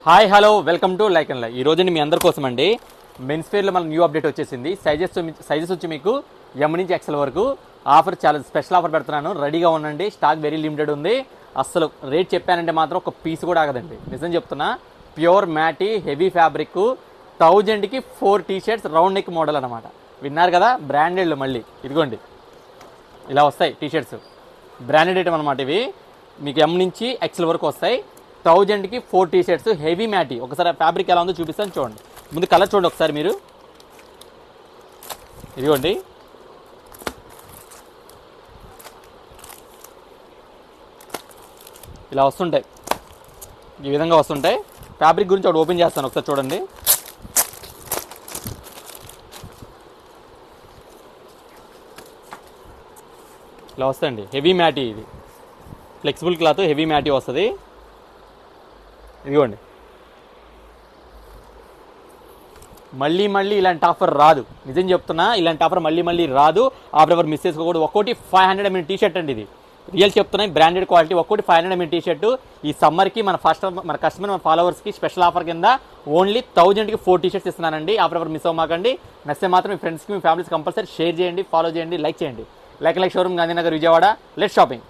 Hi hello welcome to like and like. ఈ రోజు మీ అందరి కోసం అండి మెన్స్ వేర్లో మన న్యూ అప్డేట్ వచ్చేసింది. సైజెస్ వచ్చి మీకు ఎం నుంచి ఎక్సెల్ వరకు ఆఫర్ చాలా స్పెషల్ ఆఫర్ పెడుతున్నాను. రెడీగా ఉండండి. స్టాక్ వెరీ లిమిటెడ్ ఉంది. అస్సలు రేట్ చెప్పానంటే మాత్రం ఒక పీస్ కూడా ఆగదండి. నిజం చెప్తున్నా. ప్యూర్ మ్యాటీ హెవీ ఫ్యాబ్రిక్ 1000కి 4 టీ-షర్ట్స్ రౌండ్ నెక్ మోడల్ అనమాట. విన్నారు కదా, బ్రాండెడ్లు. మళ్ళీ ఇదిగోండి ఇలా వస్తాయి టీ-షర్ట్స్. బ్రాండెడ్ ఐటమ్ అనమాట. ఇవి మీకు ఎం నుంచి ఎక్సెల్ వరకు వస్తాయి. 1000కి 4 టీ-షర్ట్స్ హెవీ మ్యాటీ. ఒకసారి ఫ్యాబ్రిక్ ఎలా ఉందో చూపిస్తాను చూడండి. ముందు కలర్ చూడండి ఒకసారి మీరు. ఇదిగోండి ఇలా వస్తుంటాయి, ఈ విధంగా వస్తుంటాయి. ఫ్యాబ్రిక్ గురించి ఒకటి ఓపెన్ చేస్తాను, ఒకసారి చూడండి. ఇలా వస్తాయండి. హెవీ మ్యాటీ, ఇది ఫ్లెక్సిబుల్ క్లాత్, హెవీ మ్యాటీ వస్తుంది. ఇదిగోండి మళ్ళీ ఇలాంటి ఆఫర్ రాదు. నిజం చెప్తున్నా, ఇలాంటి ఆఫర్ మళ్ళీ రాదు. ఆఫర్ ఎవరు మిస్ చేసుకోకూడదు. ఒక్కోటి 500 ml టీ-షర్ట్ అండి. ఇది రియల్ చెప్తున్నాయి, బ్రాండెడ్ క్వాలిటీ. ఒక్కోటి 500 ml టీ-షర్ట్. ఈ సమ్మర్కి మన కస్టమర్ మన ఫాలోవర్స్కి స్పెషల్ ఆఫర్ కింద ఓన్లీ 1000కి 4 టీ-షర్ట్స్ ఇస్తున్నానండి. ఆఫర్ ఎవరు మిస్ అవ్వమాకండి. నచ్చితే మాత్రం మీ ఫ్రెండ్స్కి మీ ఫ్యామిలీస్ కంపల్సరీ షేర్ చేయండి, ఫాలో చేయండి, లైక్ చేయండి. Like showroom, Gandhinagar, Vijayawada. Let's shopping.